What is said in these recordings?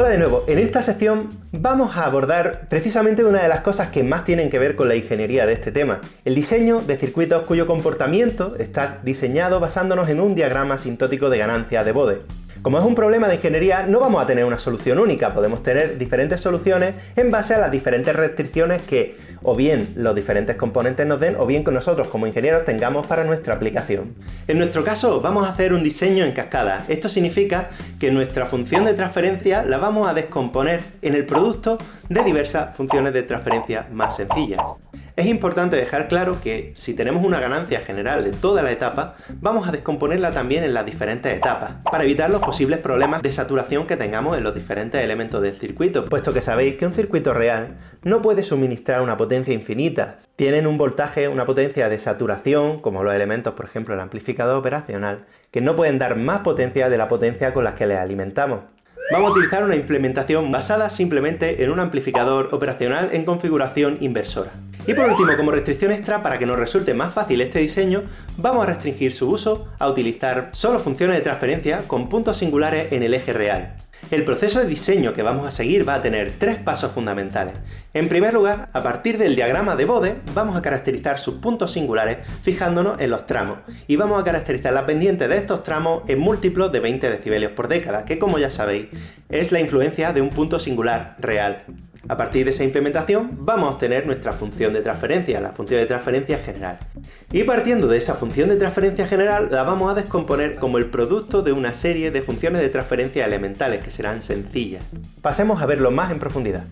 Hola de nuevo, en esta sección vamos a abordar precisamente una de las cosas que más tienen que ver con la ingeniería de este tema, el diseño de circuitos cuyo comportamiento está diseñado basándonos en un diagrama asintótico de ganancia de Bode. Como es un problema de ingeniería, no vamos a tener una solución única, podemos tener diferentes soluciones en base a las diferentes restricciones que o bien los diferentes componentes nos den o bien que nosotros como ingenieros tengamos para nuestra aplicación. En nuestro caso vamos a hacer un diseño en cascada. Esto significa que nuestra función de transferencia la vamos a descomponer en el producto de diversas funciones de transferencia más sencillas. Es importante dejar claro que si tenemos una ganancia general de toda la etapa, vamos a descomponerla también en las diferentes etapas, para evitar los posibles problemas de saturación que tengamos en los diferentes elementos del circuito, puesto que sabéis que un circuito real no puede suministrar una potencia infinita. Tienen un voltaje, una potencia de saturación, como los elementos, por ejemplo, el amplificador operacional, que no pueden dar más potencia de la potencia con la que les alimentamos. Vamos a utilizar una implementación basada simplemente en un amplificador operacional en configuración inversora. Y por último, como restricción extra, para que nos resulte más fácil este diseño, vamos a restringir su uso a utilizar solo funciones de transferencia con puntos singulares en el eje real. El proceso de diseño que vamos a seguir va a tener tres pasos fundamentales. En primer lugar, a partir del diagrama de Bode, vamos a caracterizar sus puntos singulares fijándonos en los tramos, y vamos a caracterizar la pendiente de estos tramos en múltiplos de 20 decibelios por década, que como ya sabéis, es la influencia de un punto singular real. A partir de esa implementación vamos a obtener nuestra función de transferencia, la función de transferencia general. Y partiendo de esa función de transferencia general la vamos a descomponer como el producto de una serie de funciones de transferencia elementales que serán sencillas. Pasemos a verlo más en profundidad.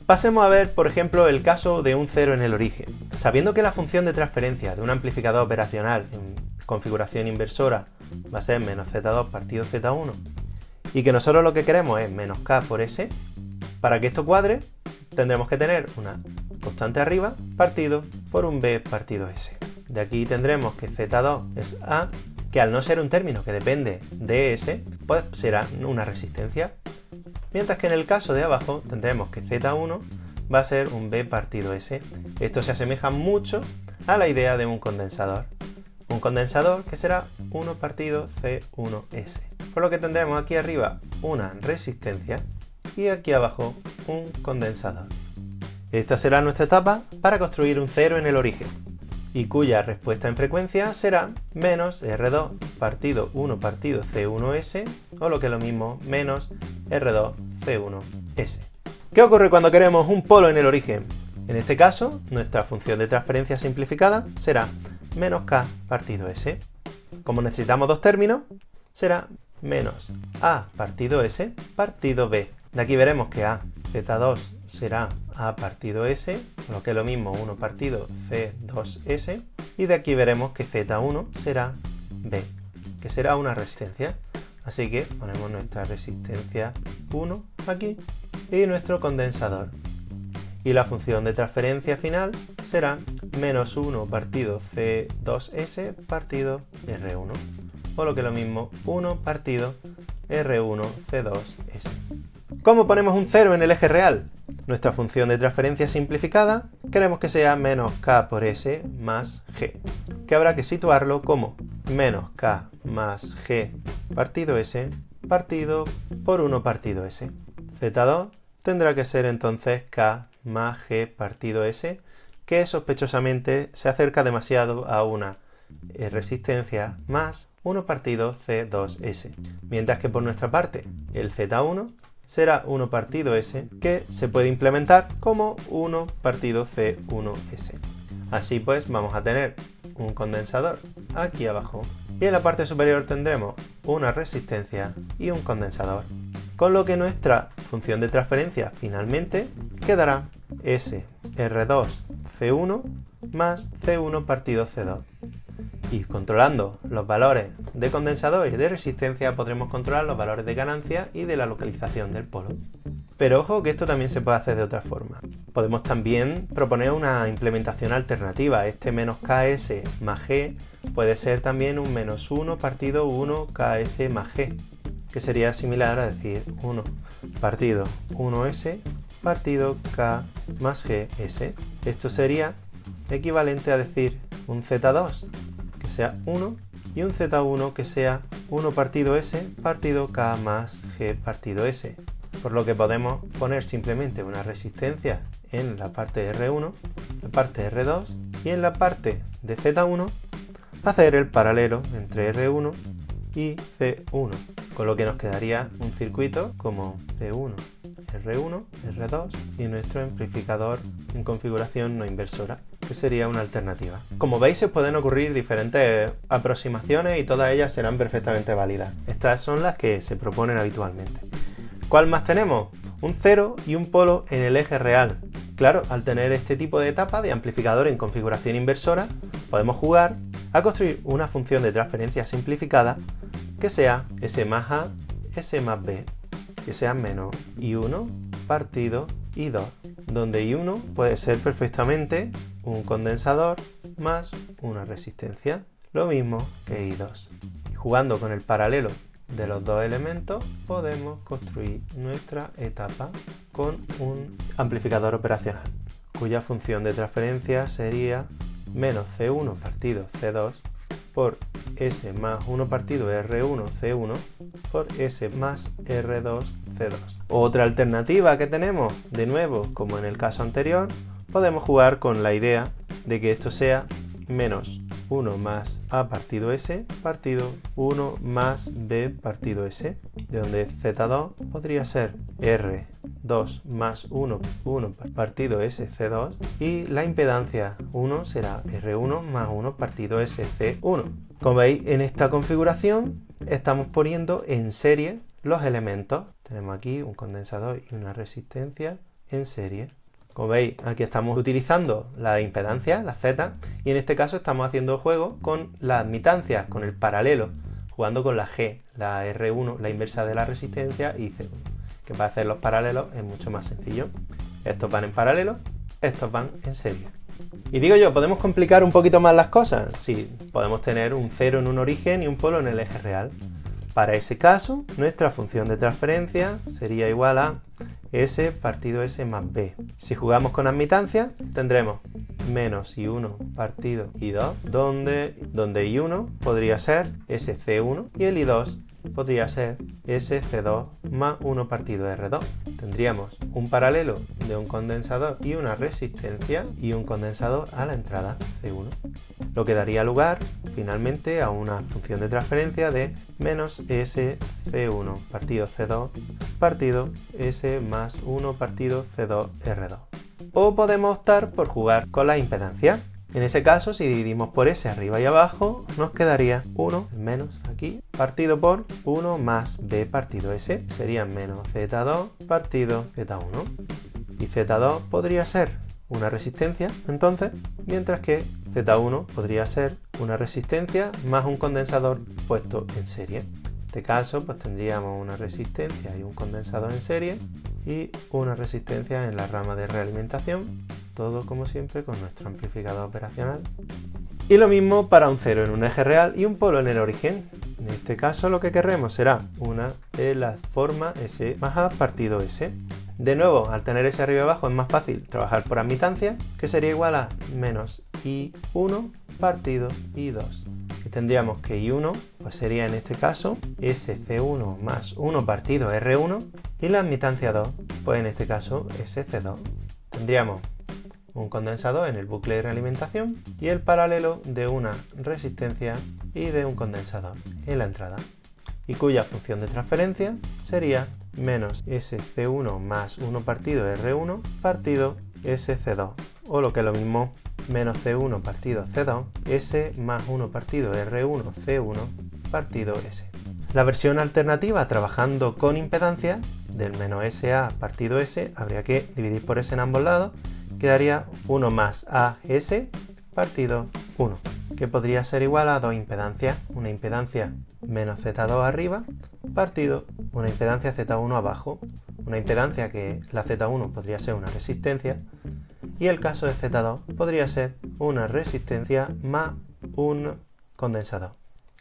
Pasemos a ver, por ejemplo, el caso de un cero en el origen. Sabiendo que la función de transferencia de un amplificador operacional en configuración inversora va a ser menos Z2 partido Z1 y que nosotros lo que queremos es menos K por S, para que esto cuadre, tendremos que tener una constante arriba partido por un B partido S. De aquí tendremos que Z2 es A, que al no ser un término que depende de S, pues será una resistencia. Mientras que en el caso de abajo tendremos que Z1 va a ser un B partido S. Esto se asemeja mucho a la idea de un condensador. Un condensador que será 1 partido C1S. Por lo que tendremos aquí arriba una resistencia y aquí abajo un condensador. Esta será nuestra etapa para construir un cero en el origen, y cuya respuesta en frecuencia será menos R2 partido 1 partido C1S, o lo que es lo mismo, menos R2 C1S. ¿Qué ocurre cuando queremos un polo en el origen? En este caso, nuestra función de transferencia simplificada será menos K partido S. Como necesitamos dos términos, será menos A partido S partido B. De aquí veremos que A, Z2 será A partido S, lo que es lo mismo 1 partido C2S, y de aquí veremos que Z1 será B, que será una resistencia. Así que ponemos nuestra resistencia 1 aquí y nuestro condensador. Y la función de transferencia final será menos 1 partido C2S partido R1, o lo que es lo mismo 1 partido R1 C2S. ¿Cómo ponemos un cero en el eje real? Nuestra función de transferencia simplificada queremos que sea menos K por S más G, que habrá que situarlo como menos K más G partido S partido por 1 partido S. Z2 tendrá que ser entonces K más G partido S, que sospechosamente se acerca demasiado a una resistencia más 1 partido C2S, mientras que por nuestra parte el Z1 será 1 partido S, que se puede implementar como 1 partido C1S. Así pues vamos a tener un condensador aquí abajo y en la parte superior tendremos una resistencia y un condensador, con lo que nuestra función de transferencia finalmente quedará S R2 C1 más C1 partido C2. Y controlando los valores de condensador y de resistencia podremos controlar los valores de ganancia y de la localización del polo. Pero ojo que esto también se puede hacer de otra forma. Podemos también proponer una implementación alternativa. Este menos KS más G puede ser también un menos 1 partido 1 KS más G, que sería similar a decir 1 partido 1S partido K más GS. Esto sería equivalente a decir un Z2 que sea 1 y un Z1 que sea 1 partido S partido K más G partido S. por lo que podemos poner simplemente una resistencia en la parte R1, la parte R2 y en la parte de Z1 hacer el paralelo entre R1 y C1, con lo que nos quedaría un circuito como C1, R1, R2 y nuestro amplificador en configuración no inversora, que sería una alternativa. Como veis, se pueden ocurrir diferentes aproximaciones y todas ellas serán perfectamente válidas. Estas son las que se proponen habitualmente. ¿Cuál más tenemos? Un 0 y un polo en el eje real. Claro, al tener este tipo de etapa de amplificador en configuración inversora, podemos jugar a construir una función de transferencia simplificada que sea S más A, S más B, que sea menos I1 partido I2, donde I1 puede ser perfectamente un condensador más una resistencia, lo mismo que I2. Y jugando con el paralelo de los dos elementos podemos construir nuestra etapa con un amplificador operacional, cuya función de transferencia sería menos C1 partido C2 por S más 1 partido R1 C1 por S más R2 C2. Otra alternativa que tenemos, de nuevo como en el caso anterior, podemos jugar con la idea de que esto sea menos 1 más A partido S partido 1 más B partido S, de donde Z2 podría ser R2 más 1 partido S C2 y la impedancia 1 será R1 más 1 partido S C1. Como veis, en esta configuración estamos poniendo en serie los elementos. Tenemos aquí un condensador y una resistencia en serie. Como veis, aquí estamos utilizando la impedancia, la Z, y en este caso estamos haciendo juego con las admitancias, con el paralelo, jugando con la G, la R1, la inversa de la resistencia, y C1, que para hacer los paralelos es mucho más sencillo. Estos van en paralelo, estos van en serie. Y digo yo, ¿podemos complicar un poquito más las cosas? Sí, podemos tener un 0 en un origen y un polo en el eje real. Para ese caso, nuestra función de transferencia sería igual a S partido S más B. Si jugamos con admitancia, tendremos menos I1 partido I2, donde I1 podría ser SC1 y el I2 podría ser SC2 más 1 partido R2. Tendríamos un paralelo de un condensador y una resistencia y un condensador a la entrada C1, lo que daría lugar finalmente a una función de transferencia de menos SC1 partido C2 partido S más 1 partido C2 R2. O podemos optar por jugar con la impedancia. En ese caso, si dividimos por S arriba y abajo, nos quedaría 1 menos aquí partido por 1 más B partido S. Sería menos Z2 partido Z1. Y Z2 podría ser una resistencia, entonces, mientras que Z1 podría ser una resistencia más un condensador puesto en serie. En este caso, pues tendríamos una resistencia y un condensador en serie y una resistencia en la rama de realimentación, todo como siempre con nuestro amplificador operacional. Y lo mismo para un 0 en un eje real y un polo en el origen. En este caso lo que querremos será una de la forma S más A partido S. De nuevo, al tener S arriba y abajo es más fácil trabajar por admitancia, que sería igual a menos I1 partido I2. Y tendríamos que I1 pues sería en este caso SC1 más 1 partido R1 y la admitancia 2 pues en este caso SC2. Tendríamos un condensador en el bucle de realimentación y el paralelo de una resistencia y de un condensador en la entrada, y cuya función de transferencia sería menos SC1 más 1 partido R1 partido SC2, o lo que es lo mismo, menos C1 partido C2, S más 1 partido R1 C1 partido S. La versión alternativa trabajando con impedancia del menos SA partido S habría que dividir por S en ambos lados, quedaría 1 más AS partido 1, que podría ser igual a dos impedancias, una impedancia menos Z2 arriba partido una impedancia Z1 abajo, una impedancia que la Z1 podría ser una resistencia y el caso de Z2 podría ser una resistencia más un condensador,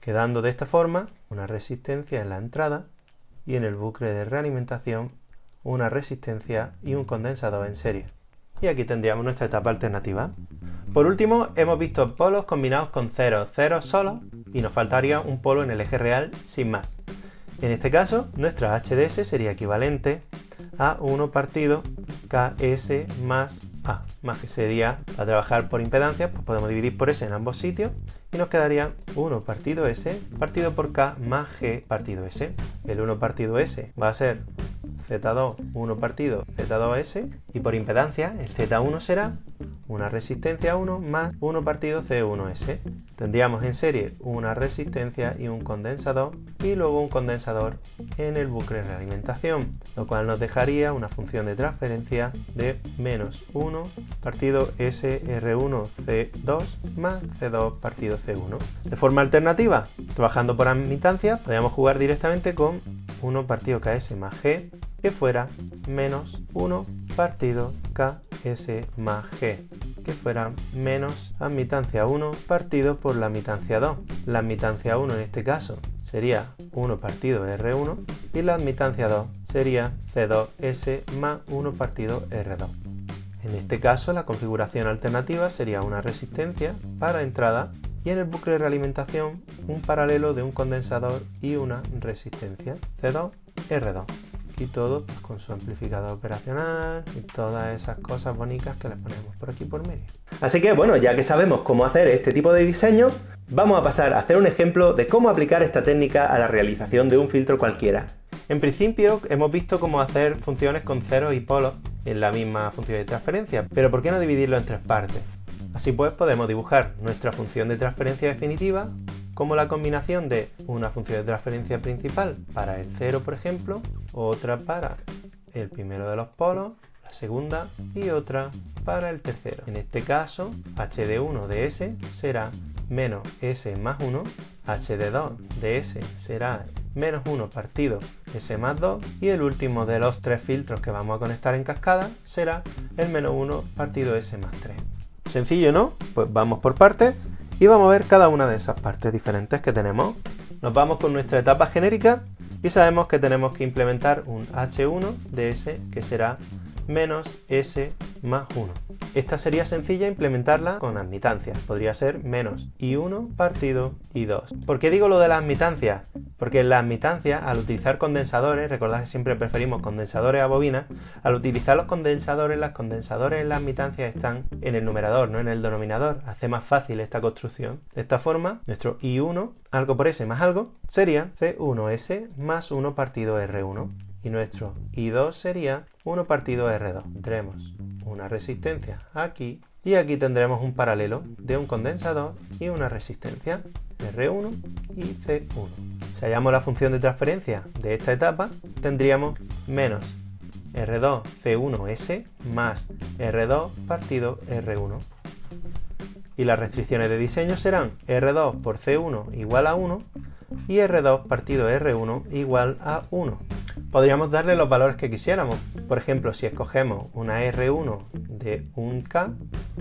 quedando de esta forma una resistencia en la entrada y en el bucle de realimentación una resistencia y un condensador en serie. Y aquí tendríamos nuestra etapa alternativa. Por último, hemos visto polos combinados con ceros, ceros solos, y nos faltaría un polo en el eje real sin más. En este caso, nuestra HDS sería equivalente A1 partido KS más A, más que sería, para trabajar por impedancias, pues podemos dividir por S en ambos sitios y nos quedaría 1 partido S partido por K más G partido S. El 1 partido S va a ser Z2, 1 partido Z2S, y por impedancia el Z1 será una resistencia 1 más 1 partido C1S. Tendríamos en serie una resistencia y un condensador, y luego un condensador en el bucle de realimentación, lo cual nos dejaría una función de transferencia de menos 1 partido SR1 C2 más C2 partido C1. De forma alternativa, trabajando por admitancia, podríamos jugar directamente con 1 partido KS más G, que fuera menos 1 partido KS más G, que fuera menos admitancia 1 partido por la admitancia 2. La admitancia 1 en este caso sería 1 partido R1 y la admitancia 2 sería C2S más 1 partido R2. En este caso la configuración alternativa sería una resistencia para entrada y en el bucle de realimentación un paralelo de un condensador y una resistencia C2, R2. Y todo pues, con su amplificador operacional y todas esas cosas bonitas que les ponemos por aquí por medio. Así que bueno, ya que sabemos cómo hacer este tipo de diseño, vamos a pasar a hacer un ejemplo de cómo aplicar esta técnica a la realización de un filtro cualquiera. En principio hemos visto cómo hacer funciones con ceros y polos en la misma función de transferencia, pero ¿por qué no dividirlo en tres partes? Así pues podemos dibujar nuestra función de transferencia definitiva como la combinación de una función de transferencia principal para el 0, por ejemplo, otra para el primero de los polos, la segunda, y otra para el tercero. En este caso, h de 1 de s será menos s más 1, h de 2 de s será menos 1 partido s más 2, y el último de los tres filtros que vamos a conectar en cascada será el menos 1 partido s más 3. Sencillo, ¿no? Pues vamos por partes y vamos a ver cada una de esas partes diferentes que tenemos. Nos vamos con nuestra etapa genérica y sabemos que tenemos que implementar un h1 de s que será menos s más 1. Esta sería sencilla implementarla con admitancias. Podría ser menos I1 partido I2. ¿Por qué digo lo de las admitancias? Porque en las admitancias, al utilizar condensadores, recordad que siempre preferimos condensadores a bobinas, al utilizar los condensadores, las condensadores en las admitancias están en el numerador, no en el denominador. Hace más fácil esta construcción. De esta forma, nuestro I1, algo por S más algo, sería C1S más 1 partido R1. Y nuestro I2 sería 1 partido R2. Tendremos una resistencia aquí y aquí tendremos un paralelo de un condensador y una resistencia R1 y C1. Si hallamos la función de transferencia de esta etapa, tendríamos menos R2 C1S más R2 partido R1. Y las restricciones de diseño serán R2 por C1 igual a 1 y R2 partido R1 igual a 1. Podríamos darle los valores que quisiéramos. Por ejemplo, si escogemos una R1 de 1K,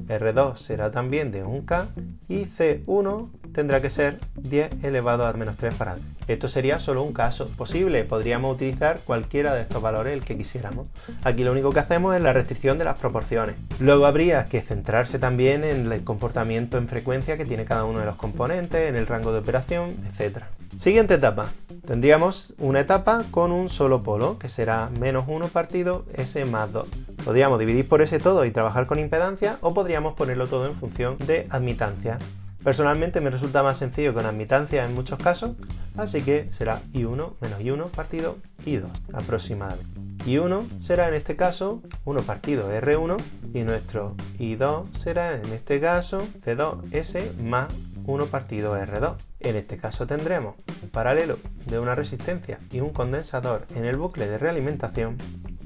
R2 será también de 1K y C1 tendrá que ser 10 elevado a menos 3 farads. Esto sería solo un caso posible. Podríamos utilizar cualquiera de estos valores, el que quisiéramos. Aquí lo único que hacemos es la restricción de las proporciones. Luego habría que centrarse también en el comportamiento en frecuencia que tiene cada uno de los componentes, en el rango de operación, etc. Siguiente etapa. Tendríamos una etapa con un solo polo, que será menos 1 partido S más 2. Podríamos dividir por S todo y trabajar con impedancia, o podríamos ponerlo todo en función de admitancia. Personalmente me resulta más sencillo con admitancia en muchos casos, así que será I1 menos I1 partido I2 aproximadamente. I1 será en este caso 1 partido R1 y nuestro I2 será en este caso C2S más 1 partido R2. En este caso tendremos un paralelo de una resistencia y un condensador en el bucle de realimentación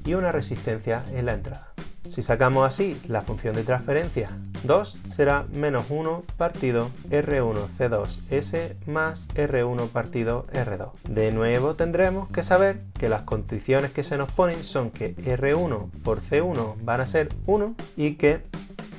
y una resistencia en la entrada. Si sacamos así la función de transferencia 2 será menos 1 partido R1 C2S más R1 partido R2. De nuevo tendremos que saber que las condiciones que se nos ponen son que R1 por C1 van a ser 1 y que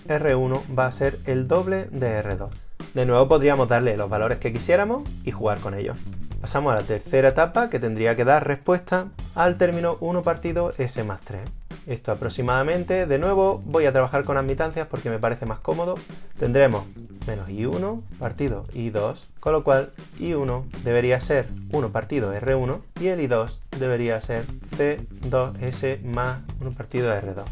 R1 va a ser el doble de R2. De nuevo podríamos darle los valores que quisiéramos y jugar con ellos. Pasamos a la tercera etapa, que tendría que dar respuesta al término 1 partido S más 3. esto aproximadamente, de nuevo voy a trabajar con admitancias porque me parece más cómodo, tendremos menos I1 partido I2, con lo cual I1 debería ser 1 partido R1 y el I2 debería ser C2S más 1 partido R2.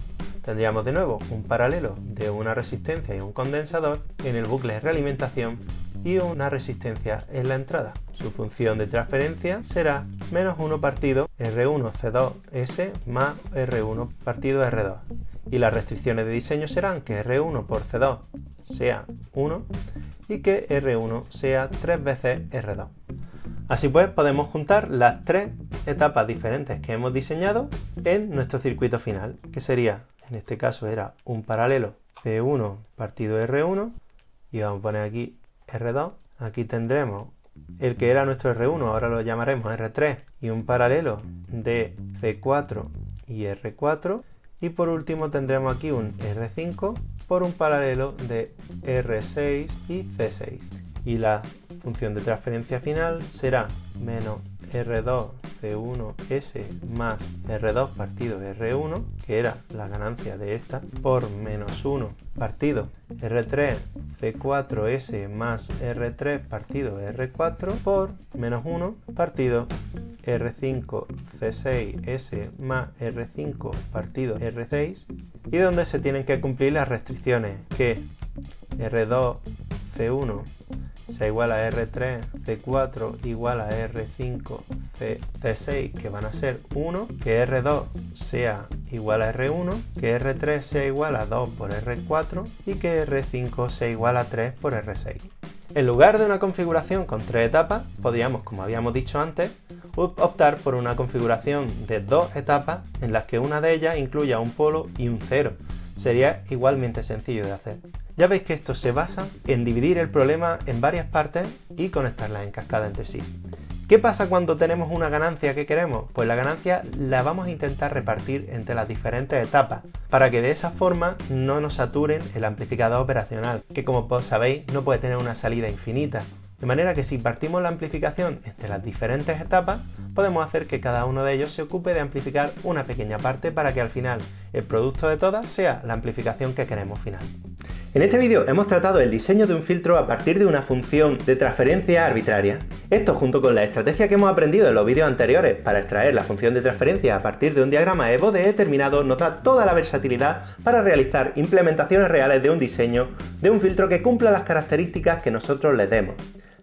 Tendríamos de nuevo un paralelo de una resistencia y un condensador en el bucle de realimentación y una resistencia en la entrada. Su función de transferencia será menos 1 partido R1 C2S más R1 partido R2. Y las restricciones de diseño serán que R1 por C2 sea 1 y que R1 sea 3 veces R2. Así pues, podemos juntar las tres etapas diferentes que hemos diseñado en nuestro circuito final, que sería, en este caso era un paralelo C1 partido R1, y vamos a poner aquí R2. Aquí tendremos el que era nuestro R1, ahora lo llamaremos R3, y un paralelo de C4 y R4. Y por último tendremos aquí un R5 por un paralelo de R6 y C6. Y la función de transferencia final será menos R2 C1S más R2 partido R1, que era la ganancia de esta, por menos 1 partido R3 C4S más R3 partido R4 por menos 1 partido R5 C6S más R5 partido R6, y donde se tienen que cumplir las restricciones que R2 C1 sea igual a R3 C4 igual a R5 C6, que van a ser 1, que R2 sea igual a R1, que R3 sea igual a 2 por R4 y que R5 sea igual a 3 por R6. En lugar de una configuración con 3 etapas, podríamos, como habíamos dicho antes, optar por una configuración de 2 etapas en las que una de ellas incluya un polo y un cero. Sería igualmente sencillo de hacer. Ya veis que esto se basa en dividir el problema en varias partes y conectarlas en cascada entre sí. ¿Qué pasa cuando tenemos una ganancia que queremos? Pues la ganancia la vamos a intentar repartir entre las diferentes etapas, para que de esa forma no nos saturen el amplificador operacional, que como sabéis no puede tener una salida infinita. De manera que si partimos la amplificación entre las diferentes etapas, podemos hacer que cada uno de ellos se ocupe de amplificar una pequeña parte para que al final el producto de todas sea la amplificación que queremos final. En este vídeo hemos tratado el diseño de un filtro a partir de una función de transferencia arbitraria. Esto, junto con la estrategia que hemos aprendido en los vídeos anteriores para extraer la función de transferencia a partir de un diagrama EVO determinado, nos da toda la versatilidad para realizar implementaciones reales de un diseño de un filtro que cumpla las características que nosotros les demos,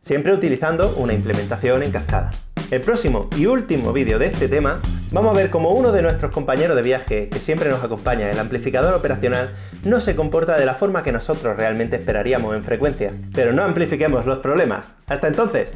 siempre utilizando una implementación en cascada. El próximo y último vídeo de este tema, vamos a ver cómo uno de nuestros compañeros de viaje, que siempre nos acompaña, el amplificador operacional, no se comporta de la forma que nosotros realmente esperaríamos en frecuencia. Pero no amplifiquemos los problemas. ¡Hasta entonces!